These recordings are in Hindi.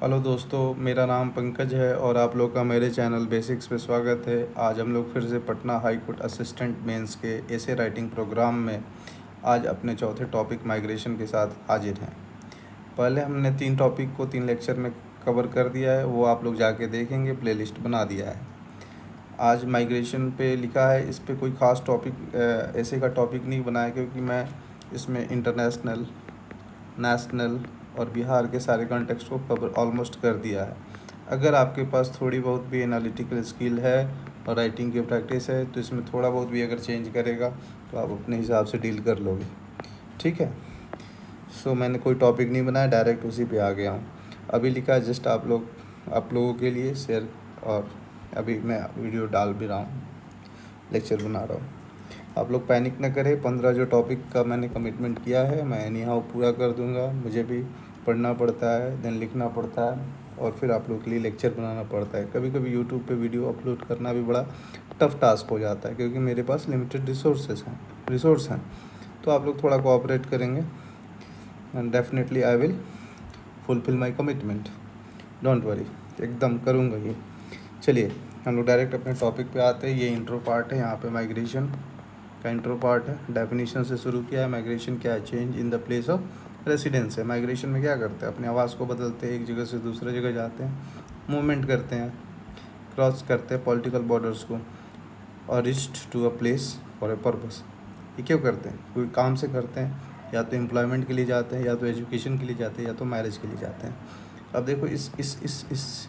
हेलो दोस्तों, मेरा नाम पंकज है और आप लोग का मेरे चैनल बेसिक्स पे स्वागत है। आज हम लोग फिर से Patna high court assistant mains के एसे राइटिंग प्रोग्राम में आज अपने चौथे टॉपिक माइग्रेशन के साथ हाजिर हैं। पहले हमने 3 टॉपिक को 3 लेक्चर में कवर कर दिया है, वो आप लोग जाके देखेंगे, प्लेलिस्ट बना दिया है। आज माइग्रेशन पे लिखा है, इस पे कोई ख़ास टॉपिक ऐसे का टॉपिक नहीं बनाया क्योंकि मैं इसमें इंटरनेशनल, नेशनल और बिहार के सारे कॉन्टेक्स्ट को कवर ऑलमोस्ट कर दिया है। अगर आपके पास थोड़ी बहुत भी एनालिटिकल स्किल है और राइटिंग की प्रैक्टिस है तो इसमें थोड़ा बहुत भी अगर चेंज करेगा तो आप अपने हिसाब से डील कर लोगे। ठीक है। मैंने कोई टॉपिक नहीं बनाया, डायरेक्ट उसी पे आ गया हूँ। अभी लिखा है जस्ट आप लोगों के लिए शेयर, और अभी मैं वीडियो डाल भी रहा हूँ, लेक्चर बना रहा हूँ। आप लोग पैनिक न करें। 15 जो टॉपिक का मैंने कमिटमेंट किया है मैं एनी हाउ पूरा कर दूंगा। मुझे भी पढ़ना पड़ता है, देन लिखना पड़ता है और फिर आप लोग के लिए लेक्चर बनाना पड़ता है। कभी कभी यूट्यूब पे वीडियो अपलोड करना भी बड़ा टफ टास्क हो जाता है क्योंकि मेरे पास लिमिटेड रिसोर्स हैं। तो आप लोग थोड़ा कोऑपरेट करेंगे and definitely I will fulfil my commitment. Don't worry, एकदम करूँगा ये। चलिए हम लोग डायरेक्ट अपने टॉपिक पे आते हैं। ये इंट्रो पार्ट है, यहाँ पे माइग्रेशन का इंट्रो पार्ट है। डेफिनेशन से शुरू किया है। माइग्रेशन क्या है? Change in the place of residence है। माइग्रेशन में क्या करते हैं? अपने आवास को बदलते हैं, एक जगह से दूसरे जगह जाते हैं, मूवमेंट करते हैं, क्रॉस करते हैं पॉलिटिकल बॉर्डर्स को, और rest to a place for a purpose. ये क्यों करते हैं? कोई काम से करते हैं, या तो एम्प्लॉयमेंट के लिए जाते हैं, या तो एजुकेशन के लिए जाते हैं, या तो मैरिज के लिए जाते हैं। अब देखो इस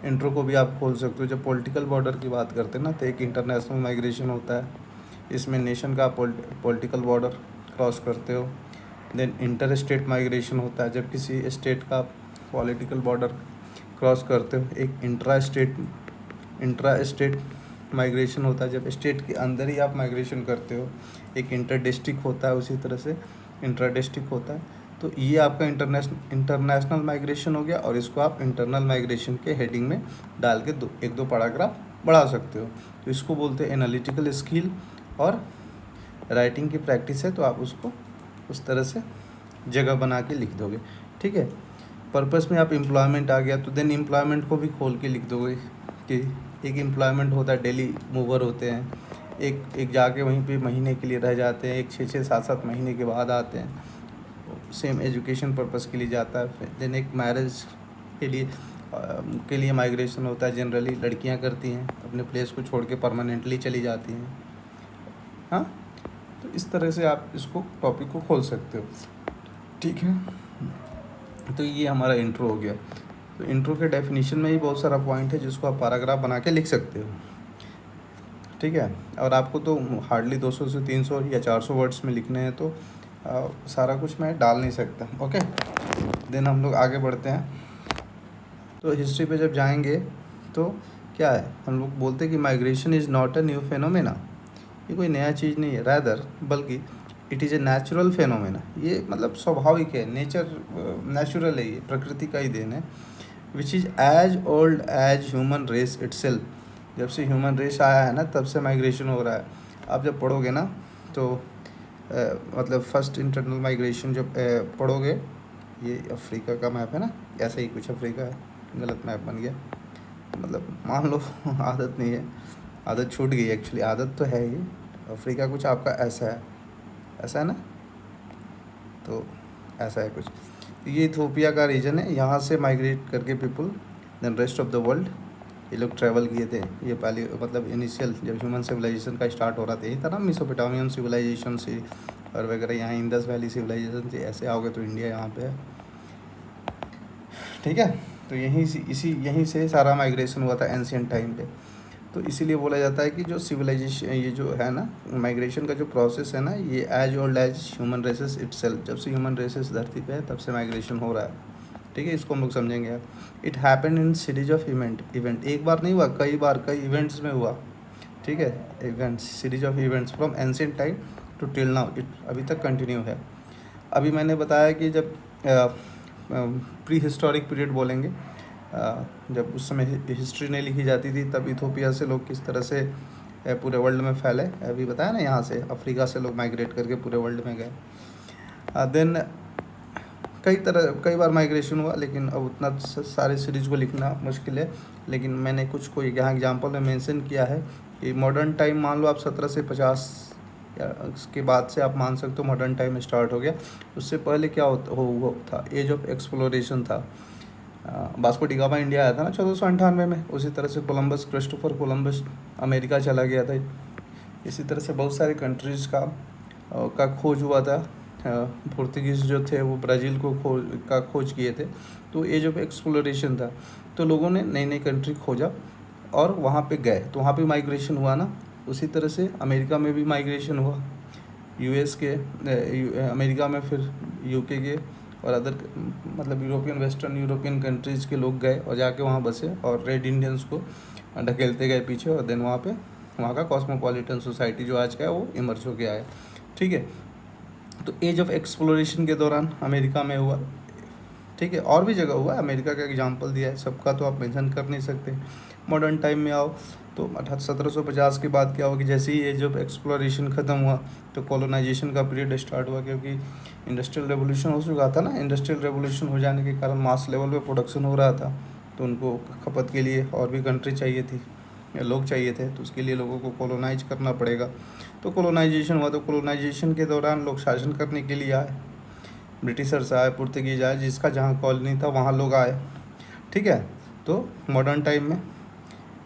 इंट्रो को भी आप खोल सकते हो। जब पॉलिटिकल बॉर्डर की बात करते हैं ना, तो एक इंटरनेशनल माइग्रेशन होता है, इसमें नेशन का पॉलिटिकल बॉर्डर क्रॉस करते हो। देन इंटर स्टेट माइग्रेशन होता है, जब किसी स्टेट का पॉलिटिकल बॉर्डर क्रॉस करते हो। एक इंट्रा स्टेट माइग्रेशन होता है, जब स्टेट के अंदर ही आप माइग्रेशन करते हो। एक इंटर डिस्ट्रिक्ट होता है, उसी तरह से इंट्रा डिस्ट्रिक्ट होता है। तो ये आपका इंटरनेशनल माइग्रेशन हो गया, और इसको आप इंटरनल माइग्रेशन के हेडिंग में डाल के एक दो पैराग्राफ बढ़ा सकते हो। तो इसको बोलते हैं एनालिटिकल स्किल, और राइटिंग की प्रैक्टिस है तो आप उसको उस तरह से जगह बना के लिख दोगे। ठीक है। पर्पस में आप एम्प्लॉयमेंट आ गया तो देन एम्प्लॉयमेंट को भी खोल के लिख दोगे कि एक एम्प्लॉयमेंट होता है, डेली मूवर होते हैं, एक जाके वहीं पे महीने के लिए रह जाते हैं, एक 6-6 7-7 महीने के बाद आते हैं। सेम एजुकेशन पर्पस के लिए जाता है। देन एक मैरिज के लिए माइग्रेशन होता है। जनरली लड़कियां करती हैं, अपने प्लेस को छोड़ के परमानेंटली चली जाती हैं। हाँ, तो इस तरह से आप इसको टॉपिक को खोल सकते हो। ठीक है। तो ये हमारा इंट्रो हो गया। तो इंट्रो के डेफिनेशन में ही बहुत सारा पॉइंट है जिसको आप पैराग्राफ बना के लिख सकते हो। ठीक है। और आपको तो हार्डली 200 से 300 या 400 वर्ड्स में लिखने हैं, तो सारा कुछ मैं डाल नहीं सकता। ओके। देन हम लोग आगे बढ़ते हैं। तो हिस्ट्री पे जब जाएंगे तो क्या है, हम लोग बोलते हैं कि migration is not a new phenomena. ये कोई नया चीज़ नहीं है, रैदर बल्कि it is a natural phenomena. ये मतलब स्वाभाविक है, नेचुरल है, ये प्रकृति का ही देन है। Which is as old as human race itself. जब से ह्यूमन रेस आया है ना, तब से माइग्रेशन हो रहा है। आप जब पढ़ोगे ना तो मतलब फर्स्ट इंटरनल माइग्रेशन जब पढ़ोगे, ये अफ्रीका का मैप है ना, ऐसा ही कुछ अफ्रीका है, गलत मैप बन गया, मतलब मान लो आदत नहीं है, आदत छूट गई एक्चुअली, आदत तो है ही। अफ्रीका कुछ आपका ऐसा है ना, तो ऐसा है कुछ। ये इथोपिया का रीजन है, यहाँ से माइग्रेट करके people then rest of the world ये लोग ट्रैवल किए थे। ये पहले मतलब इनिशियल जब ह्यूमन सिविलाइजेशन का स्टार्ट हो रहा था, यही था ना, मेसोपोटामियन सिविलाइजेशन से और वगैरह, यहाँ इंडस वैली सिविलाइजेशन से ऐसे आओगे तो इंडिया यहाँ पे है। ठीक है। तो यहीं से सारा माइग्रेशन हुआ था एंशियंट टाइम पे। तो इसीलिए बोला जाता है कि जो सिविलाइजेशन, ये जो है ना माइग्रेशन का जो प्रोसेस है ना, ये as old as human races itself. जब से ह्यूमन रेसेस धरती पे है तब से माइग्रेशन हो रहा है। ठीक है, इसको हम लोग समझेंगे। It happen in series of event, एक बार नहीं हुआ, कई बार, कई इवेंट्स में हुआ। ठीक है, events, series of events from ancient time to till now, it अभी तक कंटिन्यू है। अभी मैंने बताया कि जब प्री हिस्टोरिक पीरियड बोलेंगे, जब उस समय हिस्ट्री नहीं लिखी जाती थी, तब इथोपिया से लोग किस तरह से पूरे वर्ल्ड में फैले, अभी बताया ना, यहाँ से अफ्रीका से लोग माइग्रेट करके पूरे वर्ल्ड में गए। देन कई बार माइग्रेशन हुआ, लेकिन अब उतना सारे सीरीज़ को लिखना मुश्किल है। लेकिन मैंने कुछ को यहाँ एग्जांपल में मेंशन किया है कि मॉडर्न टाइम मान लो आप 17 से 50 या उसके बाद से आप मान सकते हो मॉडर्न टाइम स्टार्ट हो गया। उससे पहले क्या हुआ था, एज ऑफ एक्सप्लोरेशन था। वास्को डी गामा इंडिया आया था ना 1498 में। उसी तरह से क्रिस्टोफर कोलंबस अमेरिका चला गया था। इसी तरह से बहुत सारे कंट्रीज़ का खोज हुआ था। पुर्तगीज़ जो थे वो ब्राज़ील को खोज किए थे। तो एज ऑफ एक्सप्लोरेशन था, तो लोगों ने नई नई कंट्री खोजा और वहाँ पे गए, तो वहाँ पे माइग्रेशन हुआ ना। उसी तरह से अमेरिका में भी माइग्रेशन हुआ, यूएस के अमेरिका में, फिर यूके के और अदर मतलब वेस्टर्न यूरोपियन कंट्रीज़ के लोग गए और जाके वहाँ बसे और रेड इंडियंस को ढकेलते गए पीछे। और देन वहाँ का कॉस्मोपॉलिटन सोसाइटी जो आज का है वो इमर्ज हो गया है। ठीक है, तो एज ऑफ एक्सप्लोरेशन के दौरान अमेरिका में हुआ। ठीक है, और भी जगह हुआ, अमेरिका का एग्जांपल दिया है, सबका तो आप मेंशन कर नहीं सकते। मॉडर्न टाइम में आओ तो 1750 के बाद क्या हुआ कि जैसे ही एज ऑफ एक्सप्लोरेशन ख़त्म हुआ तो कॉलोनाइजेशन का पीरियड स्टार्ट हुआ, क्योंकि इंडस्ट्रियल रेवोल्यूशन हो चुका था ना। इंडस्ट्रियल रेवोल्यूशन हो जाने के कारण मास लेवल पे प्रोडक्शन हो रहा था, तो उनको खपत के लिए और भी कंट्री चाहिए थी, लोग चाहिए थे, तो उसके लिए लोगों को कॉलोनाइज करना पड़ेगा। तो कॉलोनाइजेशन हुआ, तो कॉलोनाइजेशन के दौरान लोग शासन करने के लिए आए, ब्रिटिशर्स आए, पुर्तगीज आए, जिसका जहाँ कॉलोनी था वहाँ लोग आए। ठीक है, तो मॉडर्न टाइम में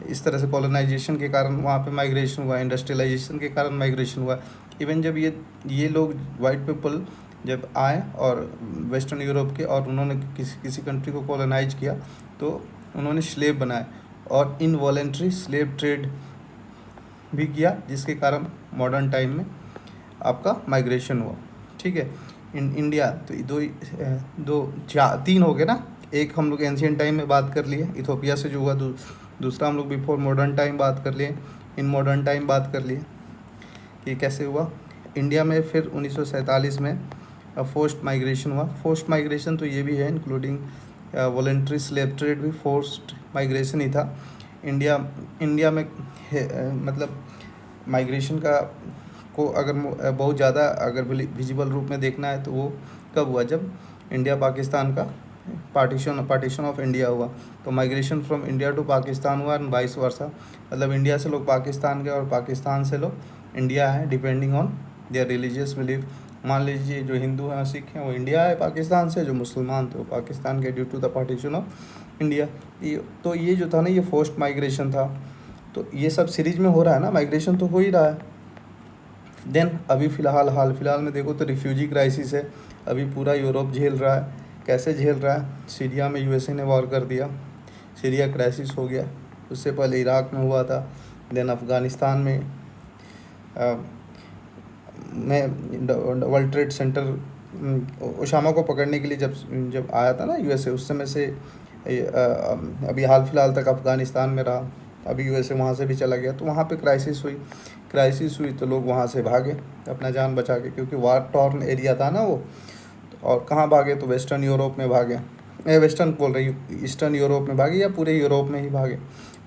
इस तरह से कॉलोनाइजेशन के कारण वहाँ पे माइग्रेशन हुआ, इंडस्ट्रियलाइजेशन के कारण माइग्रेशन हुआ। इवन जब ये लोग वाइट पीपल जब आए और वेस्टर्न यूरोप के, और उन्होंने किसी कंट्री को कॉलोनाइज किया, तो उन्होंने स्लेव बनाए और इनवॉलेंट्री स्लेव ट्रेड भी किया, जिसके कारण मॉडर्न टाइम में आपका माइग्रेशन हुआ। ठीक है, इन इंडिया तो तीन हो गए ना। एक हम लोग एंशियंट टाइम में बात कर लिए, इथोपिया से जो हुआ, दूसरा हम लोग बिफोर मॉडर्न टाइम बात कर लिए, इन मॉडर्न टाइम बात कर लिए कि कैसे हुआ इंडिया में। फिर 1947 में फोर्स्ड माइग्रेशन हुआ। फोर्स्ड माइग्रेशन तो ये भी है, इंक्लूडिंग वॉलेंट्री स्लेव ट्रेड भी फोर्स्ड माइग्रेशन ही था। इंडिया में मतलब माइग्रेशन को अगर बहुत ज़्यादा अगर विजिबल रूप में देखना है तो वो कब हुआ, जब इंडिया पाकिस्तान का पार्टीशन ऑफ इंडिया हुआ। तो migration from India to Pakistan हुआ, एंड वाइस वर्सा, मतलब इंडिया से लोग पाकिस्तान गए और पाकिस्तान से लोग इंडिया है, depending on their religious belief. मान लीजिए जो हिंदू हैं सिख हैं वो इंडिया है पाकिस्तान से, जो मुसलमान थे वो पाकिस्तान के, due to the partition of India. तो ये जो था ना, ये फोर्स्ड माइग्रेशन था। तो ये सब सीरीज में हो रहा है ना, माइग्रेशन तो हो ही रहा है। देन अभी हाल फिलहाल में देखो तो रिफ्यूजी क्राइसिस है, अभी पूरा यूरोप झेल रहा है। कैसे झेल रहा है, सीरिया में यूएसए ने वॉर कर दिया, सीरिया क्राइसिस हो गया। उससे पहले इराक में हुआ था, देन अफ़गानिस्तान में वर्ल्ड ट्रेड सेंटर ओसामा को पकड़ने के लिए जब आया था ना यूएसए, उस समय से अभी हाल फिलहाल तक अफ़गानिस्तान में रहा। अभी यूएसए वहाँ से भी चला गया, तो वहाँ पे क्राइसिस हुई तो लोग वहाँ से भागे अपना जान बचा के, क्योंकि वार टॉर्न एरिया था ना वो। और कहाँ भागे, तो वेस्टर्न यूरोप में भागे, वेस्टर्न बोल रही हूँ, ईस्टर्न यूरोप में भागे या पूरे यूरोप में ही भागे।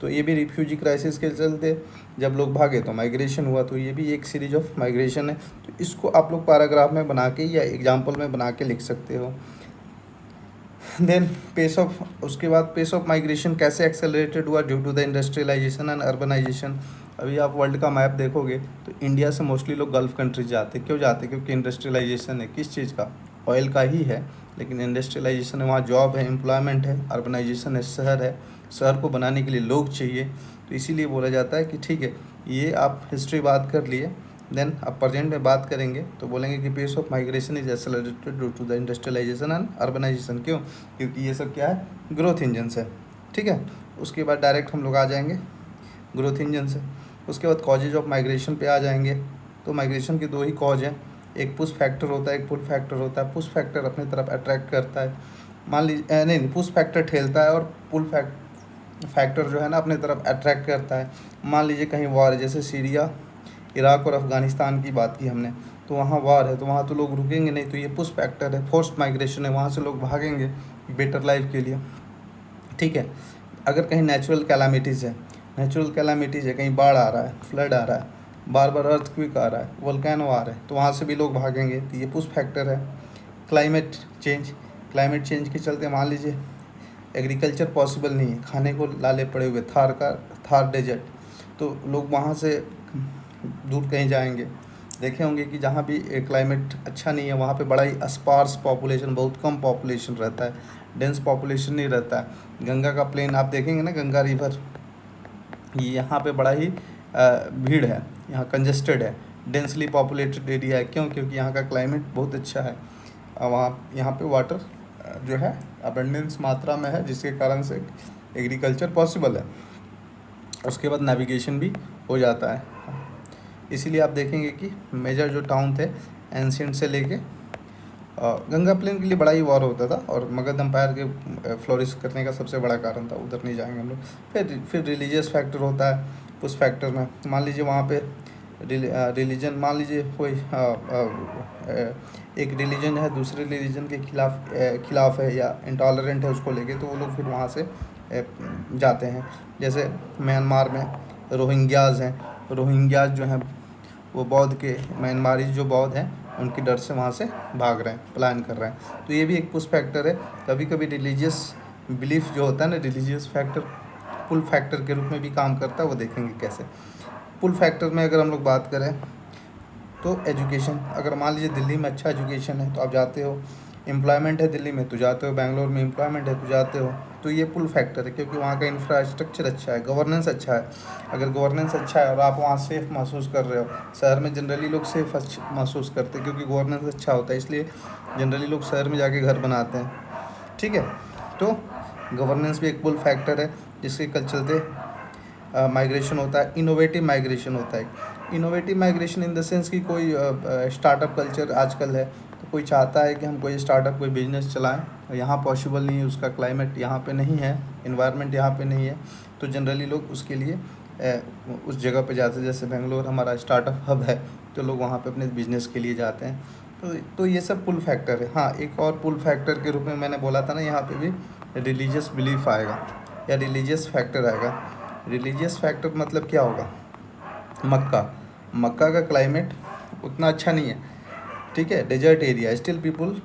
तो ये भी रिफ्यूजी क्राइसिस के चलते जब लोग भागे तो माइग्रेशन हुआ। तो ये भी एक सीरीज ऑफ माइग्रेशन है। तो इसको आप लोग पैराग्राफ में बना के या एग्जाम्पल में बना के लिख सकते हो। देन उसके बाद पेस ऑफ माइग्रेशन कैसे एक्सेलरेटेड हुआ, due to the industrialisation and urbanisation. अभी आप वर्ल्ड का मैप देखोगे तो इंडिया से मोस्टली लोग गल्फ़ कंट्रीज जाते, क्यों जाते, क्योंकि इंडस्ट्रियलाइजेशन है। किस चीज़ का, ऑयल का ही है, लेकिन इंडस्ट्रियलाइजेशन है, वहाँ जॉब है, एम्प्लॉयमेंट है, अर्बनाइजेशन है, शहर को बनाने के लिए लोग चाहिए। तो इसीलिए बोला जाता है कि ठीक है, ये आप हिस्ट्री बात कर लिए, देन अब प्रेजेंट में बात करेंगे तो बोलेंगे कि pace of migration is accelerated due to the industrialisation and urbanisation. क्यों, क्योंकि ये सब क्या है, ग्रोथ इंजन्स है। ठीक है, उसके बाद डायरेक्ट हम लोग आ जाएंगे ग्रोथ इंजन से। उसके बाद कॉजेज ऑफ माइग्रेशन पे आ जाएंगे। तो माइग्रेशन के दो ही कॉज हैं, एक पुश फैक्टर होता है, एक पुल फैक्टर होता है। पुश फैक्टर अपनी तरफ अट्रैक्ट करता है, मान लीजिए नहीं, पुश फैक्टर ठेलता है और पुल फैक्टर जो है ना अपनी तरफ अट्रैक्ट करता है। मान लीजिए कहीं वॉर है, जैसे सीरिया, इराक और अफ़गानिस्तान की बात की हमने, तो वहाँ वॉर है, तो वहाँ तो लोग रुकेंगे नहीं, तो ये पुश फैक्टर है, फोर्स्ड माइग्रेशन है, वहाँ से लोग भागेंगे बेटर लाइफ के लिए। ठीक है, अगर कहीं नेचुरल कैलामिटीज़ है, कहीं बाढ़ आ रहा है, फ्लड आ रहा है, बार बार अर्थक्वेक आ रहा है, वोल्केनो आ रहा है, तो वहाँ से भी लोग भागेंगे, तो ये पुश फैक्टर है। क्लाइमेट क्लाइमेट चेंज के चलते मान लीजिए एग्रीकल्चर पॉसिबल नहीं है, खाने को लाले पड़े हुए थार डेजर्ट, तो लोग वहाँ से दूर कहीं जाएंगे। देखे होंगे कि जहाँ भी क्लाइमेट अच्छा नहीं है वहाँ पे बड़ा ही स्पार्स पॉपुलेशन, बहुत कम पॉपुलेशन रहता है, डेंस पॉपुलेशन नहीं रहता है। गंगा का प्लेन आप देखेंगे ना, गंगा रिवर, यहाँ पे बड़ा ही भीड़ है, यहाँ कंजेस्टेड है, डेंसली पॉपुलेटेड एरिया है। क्यों? क्योंकि यहाँ का क्लाइमेट बहुत अच्छा है। वहाँ यहाँ पे वाटर जो है अबंडेंस मात्रा में है, जिसके कारण से एग्रीकल्चर पॉसिबल है। उसके बाद नेविगेशन भी हो जाता है। इसीलिए आप देखेंगे कि मेजर जो टाउन थे एंशियंट से लेके गंगा प्लेन के लिए बड़ा ही वॉर होता था, और मगध एम्पायर के फ्लोरिश करने का सबसे बड़ा कारण था। उधर नहीं जाएंगे हम लोग। फिर रिलीजियस फैक्टर होता है। उस फैक्टर में मान लीजिए वहाँ पे रिलीजन, मान लीजिए कोई एक रिलीजन है दूसरे रिलीजन के खिलाफ है या इंटॉलरेंट है उसको लेके, तो वो लोग फिर वहाँ से जाते हैं। जैसे म्यांमार में रोहिंग्याज हैं, रोहिंग्याज जो हैं वो बौद्ध के, म्यांमारी जो बौद्ध हैं उनकी डर से वहाँ से भाग रहे हैं, प्लान कर रहे हैं। तो ये भी एक पुश फैक्टर है। कभी कभी रिलीजियस बिलीफ जो होता है ना, रिलीजियस फैक्टर पुल फैक्टर के रूप में भी काम करता है, वो देखेंगे कैसे। पुल फैक्टर में अगर हम लोग बात करें तो एजुकेशन, अगर मान लीजिए दिल्ली में अच्छा एजुकेशन है तो आप जाते हो, एम्प्लॉयमेंट है दिल्ली में तो जाते हो, बेंगलोर में एम्प्लॉयमेंट है तो जाते हो, तो ये पुल फैक्टर है, क्योंकि वहाँ का इंफ्रास्ट्रक्चर अच्छा है, गवर्नेंस अच्छा है। अगर गवर्नेंस अच्छा है और आप वहाँ सेफ़ महसूस कर रहे हो, शहर में जनरली लोग सेफ़ महसूस करते हैं क्योंकि गवर्नेंस अच्छा होता है, इसलिए जनरली लोग शहर में जाके घर बनाते हैं। ठीक है, तो गवर्नेंस भी एक पुल फैक्टर है जिसके कल चलते माइग्रेशन होता है। इनोवेटिव माइग्रेशन होता है। Innovative migration in the sense कि कोई स्टार्टअप कल्चर आजकल है, तो कोई चाहता है कि हम कोई स्टार्टअप, कोई बिजनेस चलाएं, और यहाँ पॉसिबल नहीं है, उसका क्लाइमेट यहाँ पे नहीं है, इन्वायरमेंट यहाँ पे नहीं है, तो जनरली लोग उसके लिए उस जगह पे जाते हैं। जैसे बेंगलोर हमारा स्टार्टअप हब है, तो लोग वहाँ पे अपने बिजनेस के लिए जाते हैं। तो ये सब पुल फैक्टर है। हाँ, एक और पुल फैक्टर के रूप में मैंने बोला था ना, यहाँ पे भी रिलीजियस बिलीफ आएगा या रिलीजियस फैक्टर आएगा। रिलीजियस फैक्टर मतलब क्या होगा? मक्का का क्लाइमेट उतना अच्छा नहीं है, ठीक है, desert area, still people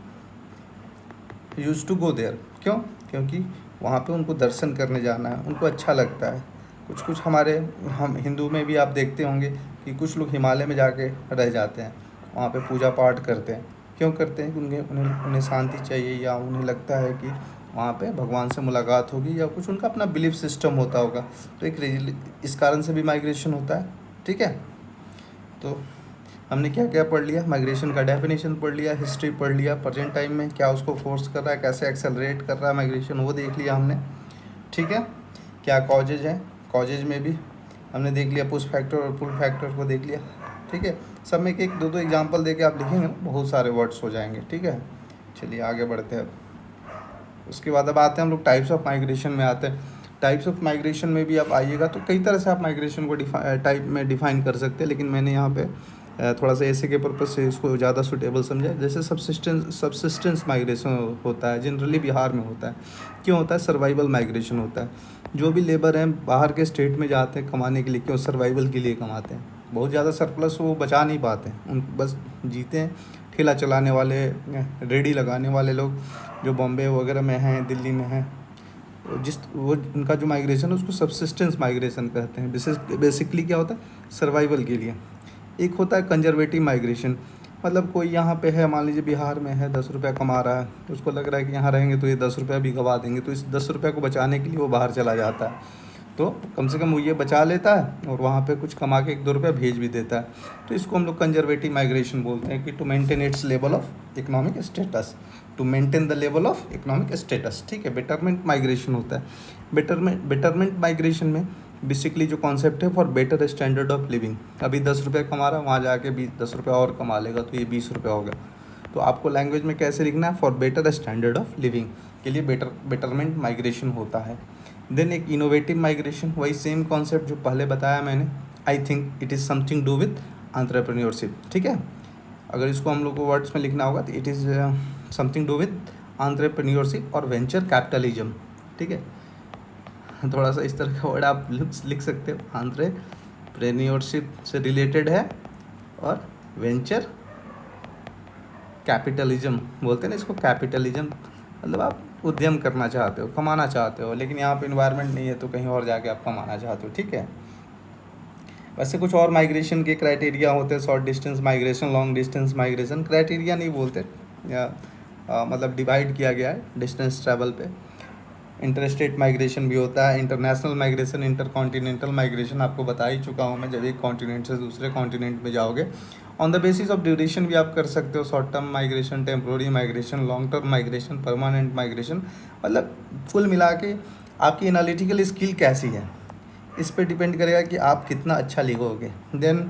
use to go there. क्यों? क्योंकि वहाँ पे उनको दर्शन करने जाना है, उनको अच्छा लगता है। कुछ हम हिंदू में भी आप देखते होंगे कि कुछ लोग हिमालय में जाके रह जाते हैं, वहाँ पे पूजा पाठ करते हैं। क्यों करते हैं? कि उन्हें शांति चाहिए, या उन्हें लगता है कि वहाँ पे भगवान से मुलाकात होगी, या कुछ उनका अपना बिलीफ सिस्टम होता होगा। तो इस कारण से भी माइग्रेशन होता है। ठीक है, तो हमने क्या क्या पढ़ लिया? माइग्रेशन का डेफिनेशन पढ़ लिया, हिस्ट्री पढ़ लिया, प्रेजेंट टाइम में क्या उसको फोर्स कर रहा है, कैसे एक्सेलरेट कर रहा है माइग्रेशन, वो देख लिया हमने। ठीक है, क्या कॉजेज हैं, कॉजेज में भी हमने देख लिया, पुश फैक्टर और पुल फैक्टर को देख लिया। ठीक है, सब में एक दो एग्जांपल देके आप लिखेंगे ना, बहुत सारे वर्ड्स हो जाएंगे। ठीक है, चलिए आगे बढ़ते हैं। उसके बाद अब आते हैं हम लोग टाइप्स ऑफ माइग्रेशन में आते हैं। टाइप्स ऑफ माइग्रेशन में भी आप आइएगा तो कई तरह से आप माइग्रेशन को टाइप में डिफाइन कर सकते हैं, लेकिन मैंने यहाँ पे थोड़ा सा ऐसे के पर्पज़ से इसको ज़्यादा सूटेबल समझा। जैसे सबसिस्टेंस माइग्रेशन होता है, जनरली बिहार में होता है। क्यों होता है? सर्वाइवल माइग्रेशन होता है। जो भी लेबर हैं बाहर के स्टेट में जाते हैं कमाने के लिए, क्यों? सर्वाइवल के लिए कमाते हैं। बहुत ज़्यादा सरप्लस वो बचा नहीं पाते हैं, उन बस जीते हैं। ठेला चलाने वाले, रेडी लगाने वाले लोग जो बॉम्बे वगैरह में हैं, दिल्ली में हैं, वो उनका जो माइग्रेशन है उसको सबसिस्टेंस माइग्रेशन कहते हैं। बेसिकली क्या होता है? सर्वाइवल के लिए। एक होता है कंजर्वेटिव माइग्रेशन, मतलब कोई यहाँ पे है, मान लीजिए बिहार में है, 10 रुपया कमा रहा है, तो उसको लग रहा है कि यहाँ रहेंगे तो ये 10 रुपया भी गवा देंगे, तो इस 10 रुपया को बचाने के लिए वो बाहर चला जाता है। तो कम से कम वो ये बचा लेता है और वहाँ पे कुछ कमा के 1-2 रुपया भेज भी देता है। तो इसको हम लोग कंजर्वेटिव माइग्रेशन बोलते हैं, कि to maintain its level of economic status, to maintain the level of economic status. ठीक है, बेटरमेंट माइग्रेशन होता है। बेटरमेंट माइग्रेशन में बेसिकली जो कॉन्सेप्ट है, for better standard of living. अभी 10 रुपये कमा रहा है, वहाँ जाके 10 रुपये और कमा लेगा, तो ये 20 रुपये हो गया। तो आपको लैंग्वेज में कैसे लिखना है? For better standard of living के लिए बेटरमेंट माइग्रेशन होता है। देन एक इनोवेटिव माइग्रेशन, वही सेम कॉन्सेप्ट जो पहले बताया मैंने। I think it is something do with entrepreneurship. ठीक है, अगर इसको हम लोग को वर्ड्स में लिखना होगा तो it is something do with entrepreneurship और वेंचर कैपिटलिज्म। ठीक है, थोड़ा सा इस तरह का वर्ड आप लिख सकते हो। एंटरप्रेन्योरशिप से रिलेटेड है और वेंचर कैपिटलिज्म बोलते हैं ना इसको, कैपिटलिज्म मतलब आप उद्यम करना चाहते हो, कमाना चाहते हो, लेकिन यहाँ पे इन्वायरमेंट नहीं है तो कहीं और जाके आप कमाना चाहते हो, ठीक है। वैसे कुछ और माइग्रेशन के क्राइटेरिया होते हैं, short distance migration, long distance migration, criteria नहीं बोलते, या मतलब डिवाइड किया गया है डिस्टेंस ट्रैवल पे। इंटरस्टेट माइग्रेशन भी होता है, इंटरनेशनल माइग्रेशन, इंटरकॉन्टिनेंटल माइग्रेशन आपको बता ही चुका हूँ मैं, जब एक कॉन्टिनेंट से दूसरे कॉन्टिनेंट में जाओगे। On the basis of duration भी आप कर सकते हो, short term migration, temporary migration, long term migration, permanent migration. मतलब कुल मिला के आपकी एनालिटिकल स्किल कैसी है, इस पे डिपेंड करेगा कि आप कितना अच्छा लिखोगे। देन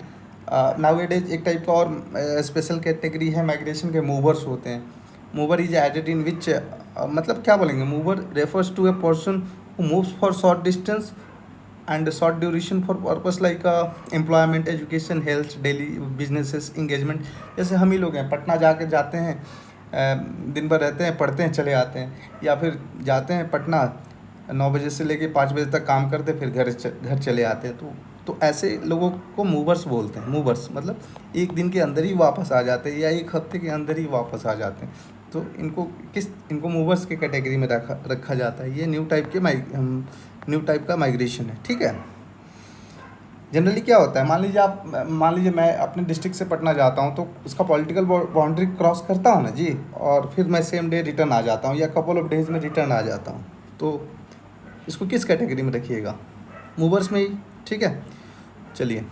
नाउअडेज एक टाइप का और स्पेशल कैटेगरी है माइग्रेशन के, मूवर्स होते हैं। Mover is added in which, मतलब क्या बोलेंगे, mover refers to a person who moves for short distance and short duration for purpose like employment, education, health, daily businesses, engagement. जैसे हम ही लोग हैं, पटना जाते हैं, दिन भर रहते हैं, पढ़ते हैं, चले आते हैं, या फिर जाते हैं पटना 9 बजे से लेके 5 बजे तक काम करते, फिर घर चले आते हैं। तो ऐसे लोगों को मूवर्स बोलते हैं। मूवर्स मतलब एक दिन के अंदर ही वापस आ जाते हैं, या एक हफ्ते के अंदर ही वापस आ जाते हैं। तो इनको मूवर्स के कैटेगरी में रखा जाता है। ये न्यू टाइप का माइग्रेशन है, ठीक है। जनरली क्या होता है, मान लीजिए मैं अपने डिस्ट्रिक्ट से पटना जाता हूँ, तो उसका पॉलिटिकल बाउंड्री क्रॉस करता हूँ ना जी, और फिर मैं सेम डे रिटर्न आ जाता हूँ, या कपल ऑफ डेज में रिटर्न आ जाता हूँ। तो इसको किस कैटेगरी में रखिएगा, मूवर्स में ही, ठीक है। चलिए,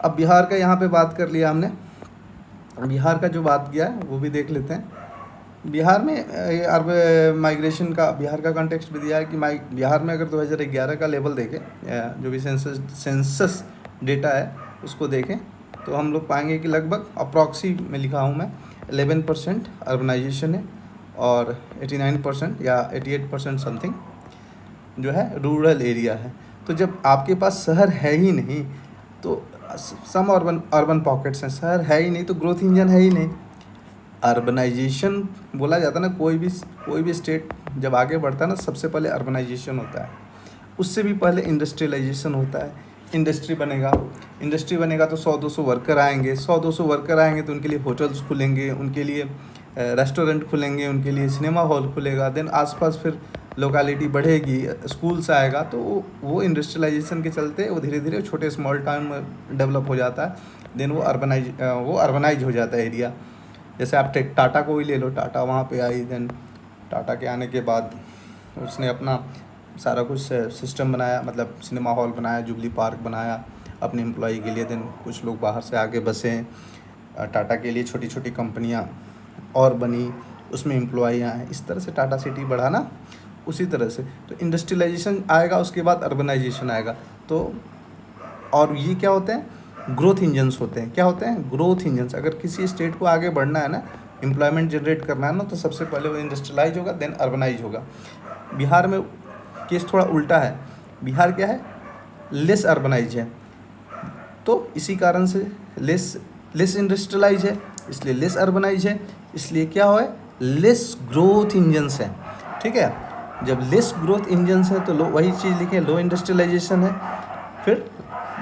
अब बिहार का यहाँ पे बात कर लिया हमने, बिहार का जो बात किया है वो भी देख लेते हैं। बिहार में अर्ब माइग्रेशन का, बिहार का कॉन्टेक्स्ट भी दिया है कि बिहार में अगर 2011 का लेवल देखें, जो भी सेंसस डेटा है उसको देखें, तो हम लोग पाएंगे कि लगभग अप्रॉक्सी में लिखा हूँ मैं 11% अर्बनाइजेशन है, और 89% या 88% समथिंग जो है रूरल एरिया है। तो जब आपके पास शहर है ही नहीं, तो सम अर्बन पॉकेट्स हैं, शहर है ही नहीं तो ग्रोथ इंजन है ही नहीं। अर्बनाइजेशन बोला जाता है ना, कोई भी स्टेट जब आगे बढ़ता है ना, सबसे पहले अर्बनाइजेशन होता है, उससे भी पहले इंडस्ट्रियलाइजेशन होता है। इंडस्ट्री बनेगा तो 100-200 वर्कर आएंगे, 100-200 वर्कर आएंगे तो उनके लिए होटल्स खुलेंगे, उनके लिए रेस्टोरेंट खुलेंगे, उनके लिए सिनेमा हॉल खुलेगा। देन आसपास फिर लोकेलिटी बढ़ेगी, स्कूल्स आएगा, तो वो इंडस्ट्रियलाइजेशन के चलते वो धीरे धीरे छोटे स्मॉल टाउन में डेवलप हो जाता है। देन वो अर्बनाइज हो जाता है एरिया। जैसे आप टाटा को ही ले लो, टाटा वहाँ पे आई, देन टाटा के आने के बाद उसने अपना सारा कुछ सिस्टम बनाया, मतलब सिनेमा हॉल बनाया, जुबली पार्क बनाया अपने एम्प्लॉई के लिए। देन कुछ लोग बाहर से आके बसे, टाटा के लिए छोटी छोटी कंपनियाँ और बनी, उसमें एम्प्लॉई आए, इस तरह से टाटा सिटी बढ़ा ना। उसी तरह से तो इंडस्ट्रियलाइजेशन आएगा, उसके बाद अर्बनाइजेशन आएगा। तो और ये क्या होते हैं, ग्रोथ इंजन्स होते हैं। क्या होते हैं, ग्रोथ इंजन्स। अगर किसी स्टेट को आगे बढ़ना है ना, एम्प्लॉयमेंट जनरेट करना है ना, तो सबसे पहले वो इंडस्ट्रियलाइज होगा, देन अर्बनाइज होगा। बिहार में केस थोड़ा उल्टा है। बिहार क्या है, लेस अर्बनाइज है, तो इसी कारण से लेस इंडस्ट्रियलाइज है, इसलिए लेस अर्बनाइज है, इसलिए क्या हो है, लेस ग्रोथ इंजन्स है, ठीक है। जब लेस ग्रोथ इंजन्स है तो वही चीज़ लिखे, लो इंडस्ट्रियलाइजेशन है। फिर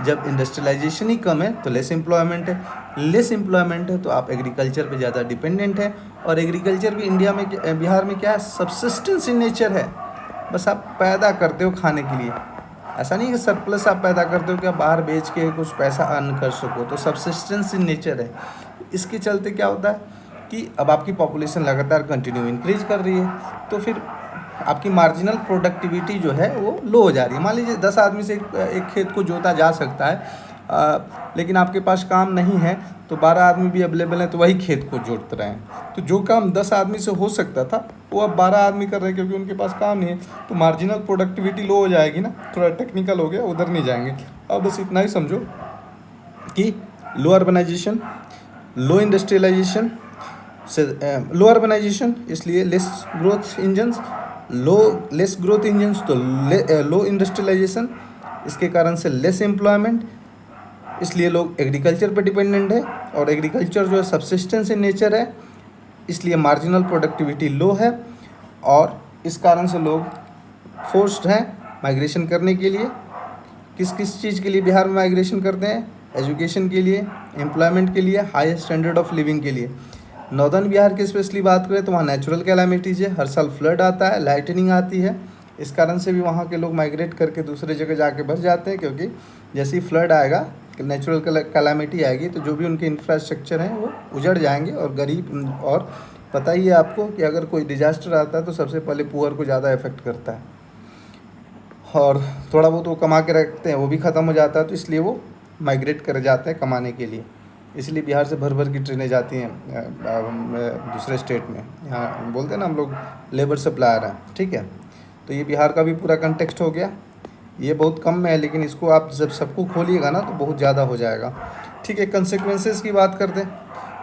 जब इंडस्ट्रियलाइजेशन ही कम है तो लेस एम्प्लॉयमेंट है, लेस एम्प्लॉयमेंट है तो आप एग्रीकल्चर पे ज़्यादा डिपेंडेंट है। और एग्रीकल्चर भी इंडिया में, बिहार में क्या है, सब्सिस्टेंस इन नेचर है। बस आप पैदा करते हो खाने के लिए, ऐसा नहीं कि सरप्लस आप पैदा करते हो कि आप बाहर बेच के कुछ पैसा अर्न कर सको, तो सब्सिस्टेंस इन नेचर है। इसके चलते क्या होता है कि अब आपकी पॉपुलेशन लगातार कंटिन्यू इंक्रीज कर रही है, तो फिर आपकी मार्जिनल प्रोडक्टिविटी जो है वो लो हो जा रही है। मान लीजिए 10 आदमी से एक खेत को जोता जा सकता है, लेकिन आपके पास काम नहीं है, तो 12 आदमी भी अवेलेबल हैं, तो वही खेत को जोत रहे हैं। तो जो काम 10 आदमी से हो सकता था वो अब 12 आदमी कर रहे हैं, क्योंकि उनके पास काम नहीं है। तो मार्जिनल प्रोडक्टिविटी लो हो जाएगी ना। थोड़ा टेक्निकल हो गया, उधर नहीं जाएंगे। अब बस इतना ही समझो कि लो अर्बनाइजेशन, लो इंडस्ट्रियलाइजेशन से लो अर्बनाइजेशन, इसलिए less growth engines, less growth engines तो लो इंडस्ट्रियलाइजेशन, इसके कारण से लेस एम्प्लॉयमेंट, इसलिए लोग एग्रीकल्चर पर डिपेंडेंट है। और एग्रीकल्चर जो है सब्सिस्टेंस इन नेचर है, इसलिए मार्जिनल प्रोडक्टिविटी लो है। और इस कारण से लोग फोर्स्ड हैं माइग्रेशन करने के लिए। किस चीज़ के लिए बिहार में माइग्रेशन करते हैं, एजुकेशन के लिए, एम्प्लॉयमेंट के लिए, हाई स्टैंडर्ड ऑफ लिविंग के लिए। नॉर्दर्न बिहार की स्पेशली बात करें तो वहाँ नेचुरल कैलामिटीज़ है, हर साल फ्लड आता है, लाइटनिंग आती है। इस कारण से भी वहाँ के लोग माइग्रेट करके दूसरे जगह जाके बस जाते हैं, क्योंकि जैसे ही फ्लड आएगा, नेचुरल कैलामिटी आएगी, तो जो भी उनके इंफ्रास्ट्रक्चर हैं वो उजड़ जाएंगे। और गरीब, और पता ही है आपको कि अगर कोई डिजास्टर आता है तो सबसे पहले पुअर को ज़्यादा इफेक्ट करता है, और थोड़ा बहुत वो कमा के रखते हैं वो भी ख़त्म हो जाता है, तो इसलिए वो माइग्रेट कर जाते हैं कमाने के लिए। इसलिए बिहार से भर भर की ट्रेनें जाती हैं दूसरे स्टेट में। यहाँ बोलते हैं ना हम लोग लेबर सप्लायर हैं, ठीक है। तो ये बिहार का भी पूरा कंटेक्स्ट हो गया। ये बहुत कम में है, लेकिन इसको आप जब सबको खोलिएगा ना तो बहुत ज़्यादा हो जाएगा, ठीक है। कंसिक्वेंसेस की बात करते हैं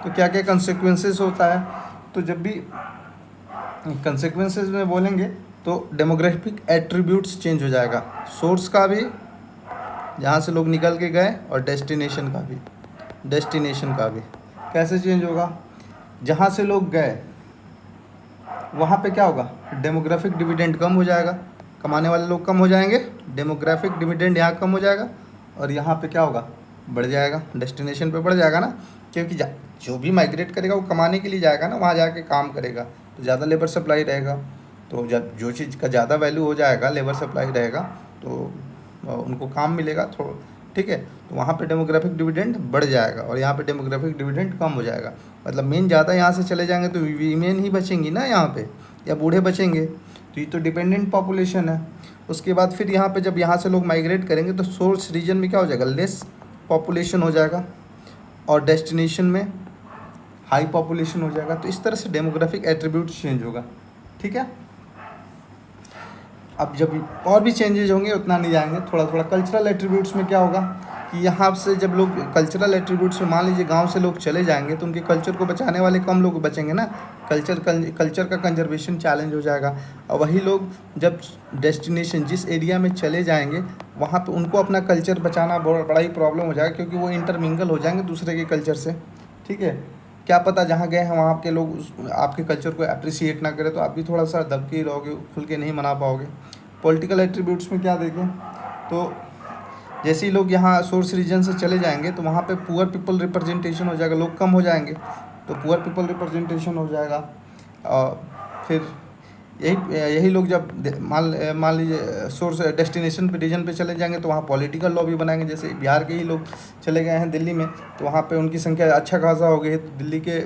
तो क्या क्या कंसिक्वेंसेस होता है। तो जब भी कंसिक्वेंसेस में बोलेंगे तो डेमोग्राफिक एट्रीब्यूट्स चेंज हो जाएगा, सोर्स का भी, जहाँ से लोग निकल के गए, और डेस्टिनेशन का भी। कैसे चेंज होगा? जहाँ से लोग गए वहाँ पे क्या होगा, डेमोग्राफिक डिविडेंड कम हो जाएगा, कमाने वाले लोग कम हो जाएंगे, डेमोग्राफिक डिविडेंड यहाँ कम हो जाएगा, और यहाँ पे क्या होगा, बढ़ जाएगा, डेस्टिनेशन पे बढ़ जाएगा ना, क्योंकि जो भी माइग्रेट करेगा वो कमाने के लिए जाएगा ना, वहाँ जाके काम करेगा, तो ज़्यादा लेबर सप्लाई रहेगा। तो जब जो चीज़ का ज़्यादा वैल्यू हो जाएगा, लेबर सप्लाई रहेगा, तो उनको काम मिलेगा थोड़ा, ठीक है। तो वहाँ पे डेमोग्राफिक डिविडेंड बढ़ जाएगा, और यहाँ पे डेमोग्राफिक डिविडेंड कम हो जाएगा। मतलब मेन ज़्यादा यहाँ से चले जाएंगे तो वीमेन ही बचेंगी ना यहाँ पे, या बूढ़े बचेंगे, तो ये तो डिपेंडेंट पॉपुलेशन है। उसके बाद फिर यहाँ पे जब यहाँ से लोग माइग्रेट करेंगे तो सोर्स रीजन में क्या हो जाएगा, लेस पॉपुलेशन हो जाएगा, और डेस्टिनेशन में हाई पॉपुलेशन हो जाएगा। तो इस तरह से डेमोग्राफिक एट्रीब्यूट चेंज होगा, ठीक है। अब जब और भी चेंजेज होंगे उतना नहीं जाएंगे, थोड़ा थोड़ा। कल्चरल एट्रीब्यूट्स में क्या होगा कि यहाँ से जब लोग कल्चरल एट्रीब्यूट्स में, मान लीजिए गांव से लोग चले जाएंगे तो उनके कल्चर को बचाने वाले कम लोग बचेंगे ना, कल्चर का कंजर्वेशन चैलेंज हो जाएगा। और वही लोग जब डेस्टिनेशन जिस एरिया में चले जाएंगे वहाँ पे उनको अपना कल्चर बचाना बड़ा ही प्रॉब्लम हो जाएगा, क्योंकि वो इंटरमिंगल हो जाएंगे दूसरे के कल्चर से, ठीक है। क्या पता जहाँ गए हैं वहाँ के लोग आपके कल्चर को अप्रिसिएट ना करें, तो आप भी थोड़ा सा दबके ही रहोगे, खुल के नहीं मना पाओगे। पॉलिटिकल एट्रीब्यूट्स में क्या देखें तो जैसे ही लोग यहाँ सोर्स रीजन से चले जाएंगे तो वहाँ पे पुअर पीपल रिप्रेजेंटेशन हो जाएगा, लोग कम हो जाएंगे तो पुअर पीपल रिप्रेजेंटेशन हो जाएगा। और फिर यही लोग जब मान लीजिए सोर्स डेस्टिनेशन पे रीजन पे चले जाएंगे तो वहाँ पॉलिटिकल लॉबी बनाएंगे। जैसे बिहार के ही लोग चले गए हैं दिल्ली में, तो वहाँ पे उनकी संख्या अच्छा खासा हो गई है, तो दिल्ली के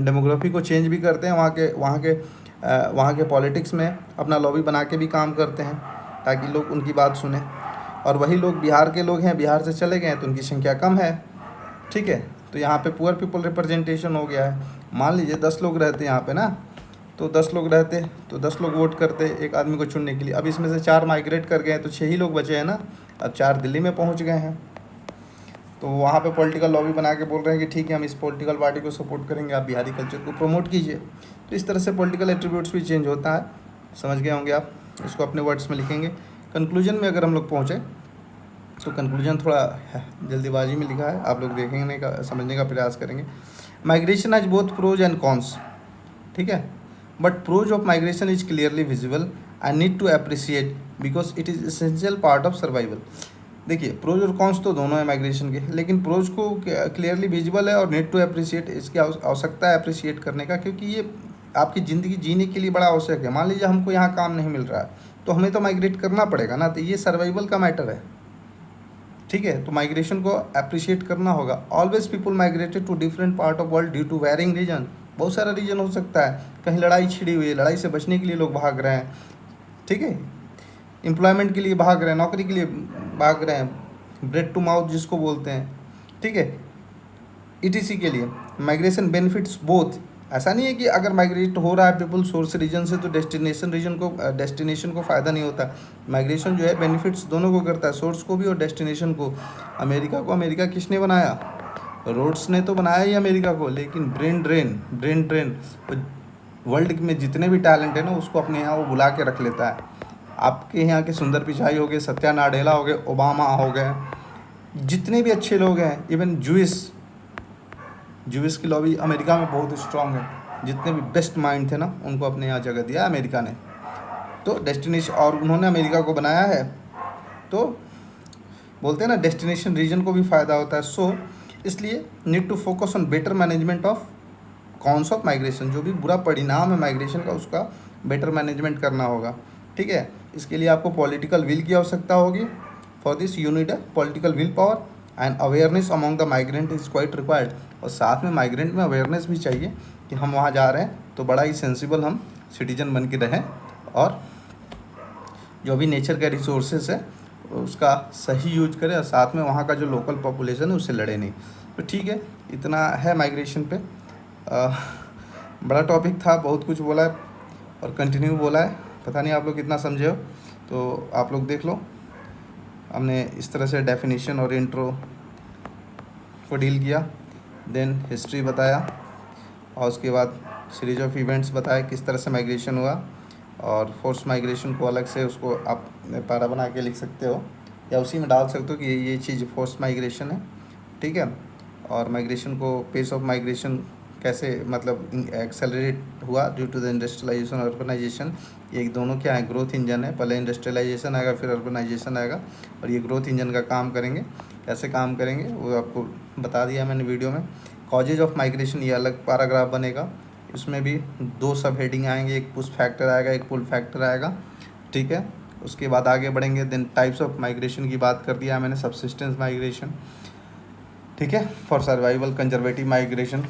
डेमोग्राफी को चेंज भी करते हैं, वहाँ के पॉलिटिक्स में अपना लॉबी बना के भी काम करते हैं ताकि लोग उनकी बात सुने। और वही लोग बिहार के लोग हैं, बिहार से चले गए हैं तो उनकी संख्या कम है, ठीक है। तो यहाँ पे पुअर पीपल रिप्रेजेंटेशन हो गया है। मान लीजिए 10 लोग रहते यहाँ पे ना, तो 10 लोग रहते तो 10 लोग वोट करते एक आदमी को चुनने के लिए। अब इसमें से 4 माइग्रेट कर गए तो 6 ही लोग बचे हैं ना, अब 4 दिल्ली में पहुँच गए हैं। तो वहाँ पे पॉलिटिकल लॉबी बना के बोल रहे हैं कि ठीक है हम इस पॉलिटिकल पार्टी को सपोर्ट करेंगे, आप बिहारी कल्चर को प्रमोट कीजिए। तो इस तरह से पॉलिटिकल एट्रीब्यूट्स भी चेंज होता है, समझ गए होंगे आप। इसको अपने वर्ड्स में लिखेंगे। कंक्लूजन में अगर हम लोग पहुँचे तो कंक्लूजन थोड़ा जल्दीबाजी में लिखा है, आप लोग देखेंगे का समझने का प्रयास करेंगे। Migration has both pros and cons, ठीक है, but pros of migration is clearly visible and need to appreciate because it is essential part of survival. देखिए प्रोज और कॉन्स तो दोनों है माइग्रेशन के, लेकिन प्रोज को क्लियरली विजिबल है और नीड टू अप्रिशिएट, इसकी आवश्यकता है अप्रिशिएट करने का, क्योंकि ये आपकी ज़िंदगी जीने के लिए बड़ा आवश्यक है। मान लीजिए हमको यहाँ काम नहीं मिल रहा है तो हमें तो माइग्रेट करना पड़ेगा ना, तो ये सर्वाइवल का मैटर है, ठीक है। तो माइग्रेशन को अप्रिशिएट करना होगा। Always people migrated to different part of world due to varying reason. बहुत सारा रीजन हो सकता है, कहीं लड़ाई छिड़ी हुई है, लड़ाई से बचने के लिए लोग भाग रहे हैं, ठीक है, एम्प्लॉयमेंट के लिए भाग रहे हैं, नौकरी के लिए भाग रहे हैं, ब्रेड टू माउथ जिसको बोलते हैं, ठीक है, ईटीसी के लिए। Migration benefits both. ऐसा नहीं है कि अगर माइग्रेट हो रहा है पीपल सोर्स रीजन से तो डेस्टिनेशन को फ़ायदा नहीं होता। माइग्रेशन जो है बेनिफिट्स दोनों को करता है, सोर्स को भी और डेस्टिनेशन को। अमेरिका किसने बनाया? रोड्स ने तो बनाया ही अमेरिका को, लेकिन ब्रेन ड्रेन वर्ल्ड में जितने भी टैलेंट है ना उसको अपने यहाँ वो बुला के रख लेता है। आपके यहाँ के सुंदर पिचाई हो गए, सत्या नाडेला हो गए, ओबामा हो गए, जितने भी अच्छे लोग हैं, इवन जूइस की लॉबी अमेरिका में बहुत स्ट्रांग है। जितने भी बेस्ट माइंड थे ना उनको अपने यहाँ जगह दिया अमेरिका ने। तो डेस्टिनेशन, और उन्होंने अमेरिका को बनाया है, तो बोलते हैं ना डेस्टिनेशन रीजन को भी फ़ायदा होता है। सो इसलिए need to focus on better management of cons of migration, जो भी बुरा परिणाम है माइग्रेशन का उसका बेटर मैनेजमेंट करना होगा। ठीक है, इसके लिए आपको पॉलिटिकल विल की आवश्यकता होगी। For this you need a political will power and awareness among the migrant is quite required. और साथ में माइग्रेंट में अवेयरनेस भी चाहिए कि हम वहाँ जा रहे हैं तो बड़ा ही सेंसिबल हम सिटीजन बन के रहें और जो भी नेचर के रिसोर्सेज है उसका सही यूज करें और साथ में वहाँ का जो लोकल पॉपुलेशन है उससे लड़े नहीं। तो ठीक है, इतना है माइग्रेशन पे। बड़ा टॉपिक था, बहुत कुछ बोला है और कंटिन्यू बोला है, पता नहीं आप लोग कितना समझे हो, तो आप लोग देख लो। हमने इस तरह से डेफिनेशन और इंट्रो को डील किया, देन हिस्ट्री बताया और उसके बाद सीरीज ऑफ इवेंट्स बताया किस तरह से माइग्रेशन हुआ। और फोर्स माइग्रेशन को अलग से उसको आप पैरा बना के लिख सकते हो या उसी में डाल सकते हो कि ये चीज़ फोर्स माइग्रेशन है। ठीक है, और माइग्रेशन को पेस ऑफ माइग्रेशन कैसे मतलब एक्सेलरेट हुआ ड्यू टू द इंडस्ट्रियलाइजेशन और अर्बनाइजेशन। ये दोनों क्या है, ग्रोथ इंजन है। पहले इंडस्ट्रियलाइजेशन आएगा फिर अर्बनाइजेशन आएगा और ये ग्रोथ इंजन का काम करेंगे। कैसे काम करेंगे वो आपको बता दिया मैंने वीडियो में। कॉजेज ऑफ माइग्रेशन ये अलग पैराग्राफ बनेगा, इसमें भी 2 सब हेडिंग आएंगे, एक पुश फैक्टर आएगा एक पुल फैक्टर आएगा। ठीक है, उसके बाद आगे बढ़ेंगे। देन टाइप्स ऑफ माइग्रेशन की बात कर दिया मैंने, सबसिस्टेंस माइग्रेशन, ठीक है, for survival, conservative migration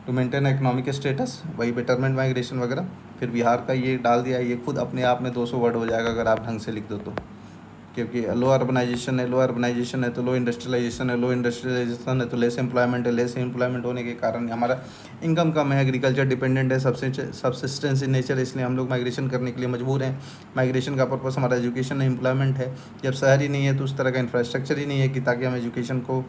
to maintain economic status, वही बेटरमेंट माइग्रेशन वगैरह। फिर बिहार का ये डाल दिया, ये खुद अपने आप में 200 वर्ड हो जाएगा अगर आप ढंग से लिख दो तो, क्योंकि लो अर्बनाइजेशन है, लो अर्बनाइजेशन है तो लो इंडस्ट्रियलाइजेशन है, लो इंडस्ट्रियलाइजेशन है तो लेस एम्प्लॉयमेंट है, लेस एम्प्लॉयमेंट होने के कारण हमारा इनकम कम है, एग्रीकल्चर डिपेंडेंट है, सबसिस्टेंस इन नेचर, इसलिए हम लोग माइग्रेशन करने के लिए मजबूर हैं। माइग्रेशन का पर्पस हमारा एजुकेशन है, एम्प्लॉयमेंट है। जब शहर ही नहीं है तो उस तरह का इंफ्रास्ट्रक्चर ही नहीं है कि ताकि हम एजुकेशन को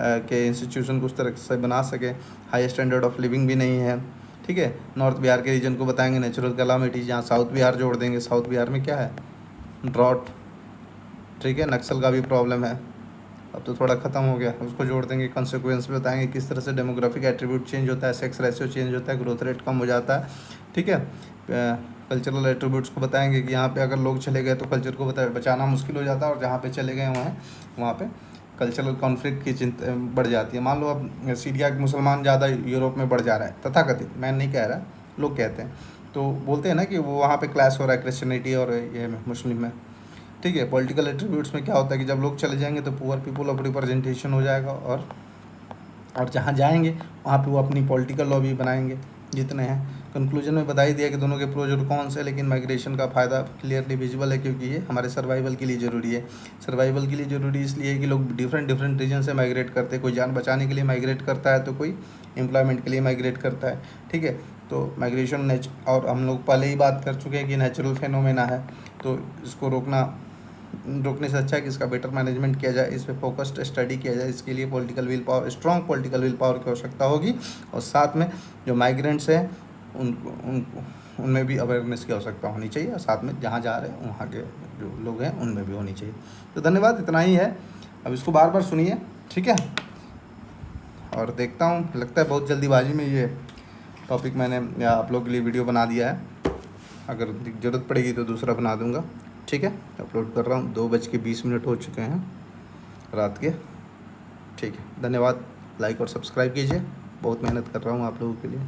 के इंस्टीट्यूशन को उस तरह से बना सकें। हाई स्टैंडर्ड ऑफ लिविंग भी नहीं है। ठीक है, नॉर्थ बिहार के रीजन को बताएंगे नेचुरल कैलामिटीज, जहाँ साउथ बिहार जोड़ देंगे। साउथ बिहार में क्या है, ड्रॉट, ठीक है, नक्सल का भी प्रॉब्लम है, अब तो थोड़ा ख़त्म हो गया, उसको जोड़ देंगे। कॉन्सिक्वेंस भी बताएंगे किस तरह से डेमोग्राफिक एट्रीब्यूट चेंज होता है, सेक्स रेशियो चेंज होता है, ग्रोथ रेट कम हो जाता है। ठीक है, कल्चरल एट्रीब्यूट्स को बताएंगे कि यहाँ पे अगर लोग चले गए तो कल्चर को बचाना मुश्किल हो जाता है, और जहाँ पे चले गए वहाँ पे कल्चरल कॉन्फ्लिक्ट की चिंता बढ़ जाती है। मान लो अब सीरिया के मुसलमान ज़्यादा यूरोप में बढ़ जा रहा है, तथाकथित, मैं नहीं कह रहा, लोग कहते हैं, तो बोलते हैं ना कि वो वहाँ पे क्लैश हो रहा है क्रिश्चियनिटी और ये मुस्लिम में। ठीक है, पॉलिटिकल एट्रीब्यूट्स में क्या होता है कि जब लोग चले जाएंगे तो पुअर पीपल ऑफ रिप्रेजेंटेशन हो जाएगा, और जहाँ जाएंगे वहाँ पे वो अपनी पॉलिटिकल लॉबी बनाएंगे जितने हैं। कंक्लूजन में बता ही दिया कि दोनों के प्रोज और कॉन्स है, लेकिन माइग्रेशन का फ़ायदा क्लियरली विजुअल है, क्योंकि ये हमारे सर्वाइवल के लिए ज़रूरी है। सर्वाइवल के लिए ज़रूरी इसलिए है कि लोग डिफरेंट रीजन से माइग्रेट करते हैं। कोई जान बचाने के लिए माइग्रेट करता है तो कोई एम्प्लॉयमेंट के लिए माइग्रेट करता है। ठीक है, तो माइग्रेशन और हम लोग पहले ही बात कर चुके हैं कि नेचुरल फेनोमेना है, तो इसको रोकने से अच्छा है कि इसका बेटर मैनेजमेंट किया जाए, इस पर फोकस्ड स्टडी किया जाए। इसके लिए political will power, strong political will power की आवश्यकता होगी, और साथ में जो माइग्रेंट्स हैं उनमें भी अवेयरनेस की आवश्यकता होनी चाहिए, और साथ में जहाँ जा रहे हैं वहाँ के जो लोग हैं उनमें भी होनी चाहिए। तो धन्यवाद, इतना ही है। अब इसको बार बार सुनिए, ठीक है, और देखता हूँ, लगता है बहुत जल्दीबाजी में ये टॉपिक मैंने आप लोग के लिए वीडियो बना दिया है। अगर ज़रूरत पड़ेगी तो दूसरा बना दूँगा। ठीक है, अपलोड कर रहा हूँ, 2:20 हो चुके हैं रात के। ठीक है, धन्यवाद, लाइक और सब्सक्राइब कीजिए, बहुत मेहनत कर रहा हूँ आप लोगों के लिए।